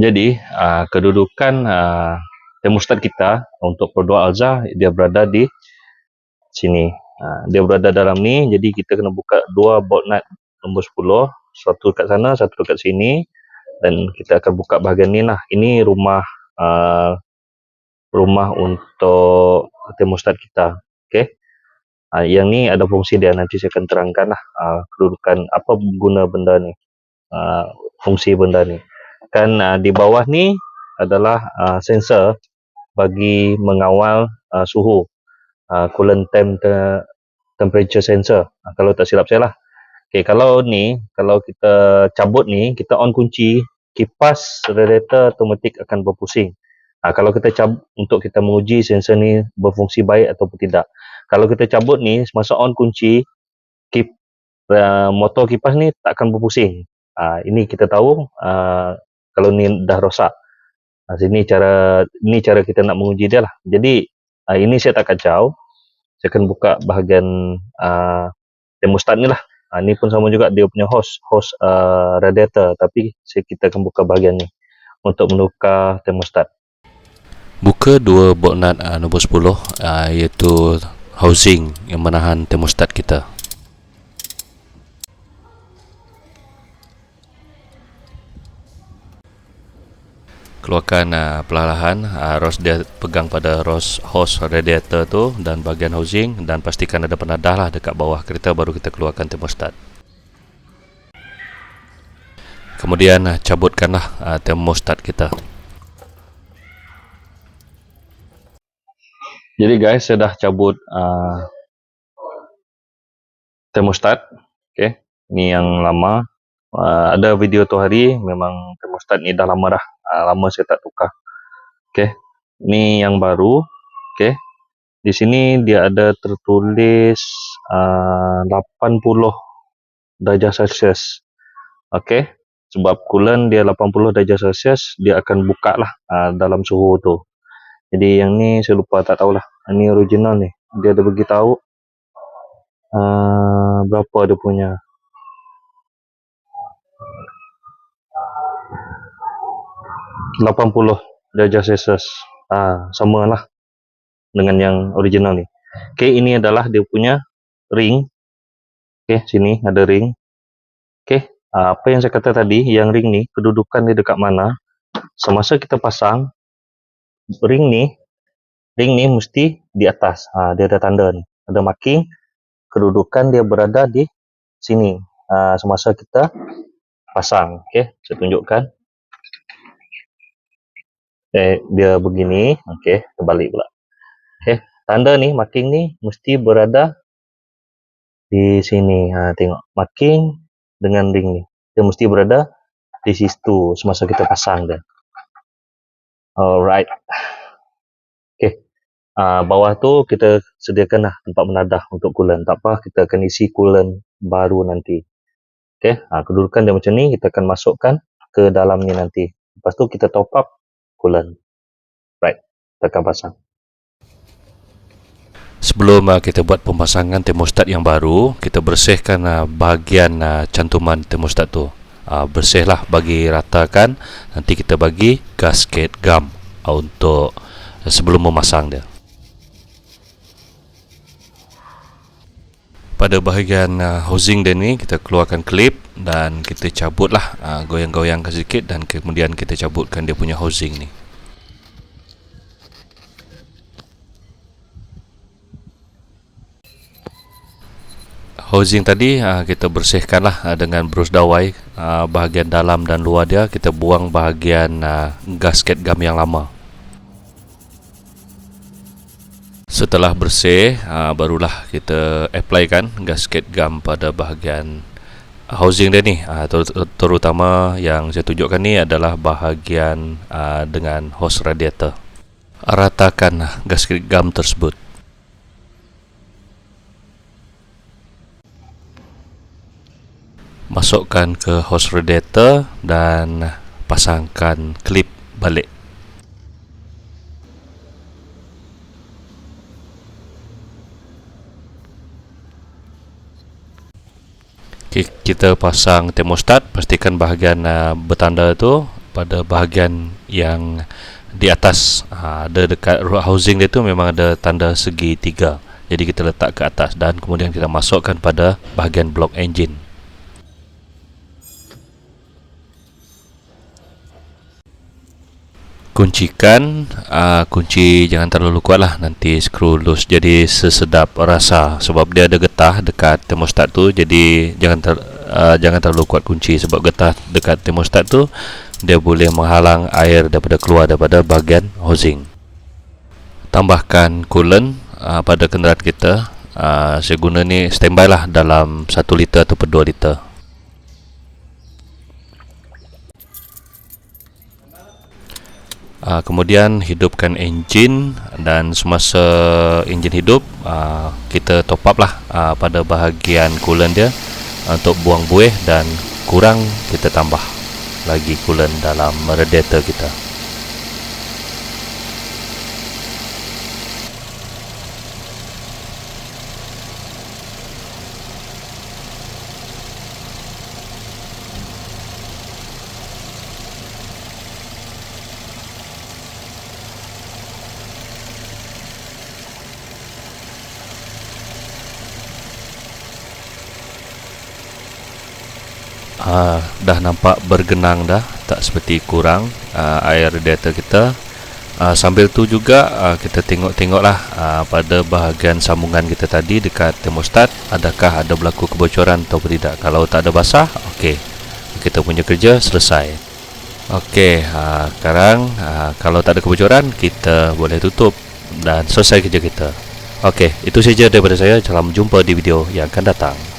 Jadi kedudukan termostat kita untuk Pro2 Alza dia berada di sini. Dia berada dalam ni, jadi kita kena buka dua bolt nut nombor 10, satu kat sana, satu kat sini, dan kita akan buka bahagian ni lah. Ini rumah untuk termostat kita. Okey. Yang ni ada fungsi dia, nanti saya akan terangkan lah kedudukan apa guna benda ni, fungsi benda ni. Kan di bawah ni adalah sensor bagi mengawal suhu, coolant temperature sensor, kalau tak silap saya lah. Okay, kalau kita cabut ni, kita on kunci, kipas radiator automatik akan berpusing. Kalau kita cabut, untuk kita menguji sensor ni berfungsi baik ataupun tidak. Kalau kita cabut ni, semasa on kunci, motor kipas ni tak akan berpusing. Ini kita tahu kalau ni dah rosak. Ini cara kita nak menguji dia lah. Jadi ini saya tak kacau. Saya akan buka bahagian termostat ni lah. Ni pun sama juga, dia punya hose radiator, tapi kita akan buka bahagian ni untuk menukar termostat. Buka dua bolt nut nombor 10, iaitu housing yang menahan termostat kita. Keluarkan perlahan, dia pegang pada hose radiator tu dan bahagian housing, dan pastikan ada penadah lah dekat bawah kereta, baru kita keluarkan termostat. Kemudian cabutkanlah termostat kita. Jadi guys, saya dah cabut termostat. Okay. Ni yang lama. Ada video tu hari, memang termostat ni dah lama dah. Lama saya tak tukar. Okay. Ni yang baru. Okay. Di sini dia ada tertulis 80 darjah Celsius. Okay. Sebab coolant dia 80 darjah Celsius, dia akan buka lah dalam suhu tu. Jadi yang ni saya lupa, tak tahulah. Ini original ni. Dia ada beritahu berapa dia punya. 80 darjah Celsius. Sama lah dengan yang original ni. Okay, ini adalah dia punya ring. Okay, sini ada ring. Okay, apa yang saya kata tadi, yang ring ni, kedudukan dia dekat mana, semasa kita pasang, ring ni mesti di atas. Dia ada tanda ni, ada marking, kedudukan dia berada di sini semasa kita pasang. Okay, saya tunjukkan. Dia begini. Okay, terbalik pula. Okay, tanda ni, marking ni mesti berada di sini. Tengok, marking dengan ring ni, dia mesti berada di situ semasa kita pasang dia. Alright. Okay, bawah tu kita sediakanlah tempat menadah untuk coolant. Tak apa, kita akan isi coolant baru nanti. Okay, kedudukan dia macam ni, kita akan masukkan ke dalam ni nanti. Lepas tu kita top up coolant. Right, kita akan pasang. Sebelum kita buat pemasangan termostat yang baru, kita bersihkan bahagian cantuman termostat tu. Bersihlah, bagi ratakan. Nanti kita bagi gasket gum untuk sebelum memasang dia. Pada bahagian housing dia ni, kita keluarkan klip dan kita cabutlah, goyang-goyangkan sedikit, dan kemudian kita cabutkan dia punya housing ni. Housing tadi kita bersihkanlah dengan brus dawai, bahagian dalam dan luar dia. Kita buang bahagian gasket gum yang lama. Setelah bersih, barulah kita applykan gasket gum pada bahagian housing dia ni. Terutama yang saya tunjukkan ni adalah bahagian dengan hose radiator. Ratakan gasket gum tersebut. Masukkan ke hose radiator dan pasangkan klip balik. Okay, kita pasang termostat. Pastikan bahagian bertanda tu pada bahagian yang di atas. Ada dekat root housing dia tu memang ada tanda segi 3. Jadi kita letak ke atas dan kemudian kita masukkan pada bahagian block engine. Kuncikan, kunci jangan terlalu kuat lah, nanti skru loose jadi sesedap rasa, sebab dia ada getah dekat thermostat tu. Jadi jangan terlalu kuat kunci, sebab getah dekat thermostat tu dia boleh menghalang air daripada keluar daripada bahagian housing. Tambahkan coolant pada kenderaan kita. Saya guna ni standby lah dalam 1 liter atau 2 liter. Kemudian hidupkan enjin, dan semasa enjin hidup kita top up lah pada bahagian coolant dia untuk buang buih, dan kurang kita tambah lagi coolant dalam radiator kita. Dah nampak bergenang dah, tak seperti kurang air radiator kita. Sambil tu juga kita tengok-tengoklah pada bahagian sambungan kita tadi dekat thermostat, adakah ada berlaku kebocoran atau tidak. Kalau tak ada basah, okey, kita punya kerja selesai. Okey, sekarang kalau tak ada kebocoran, kita boleh tutup dan selesai kerja kita. Okey, itu saja daripada saya. Salam jumpa di video yang akan datang.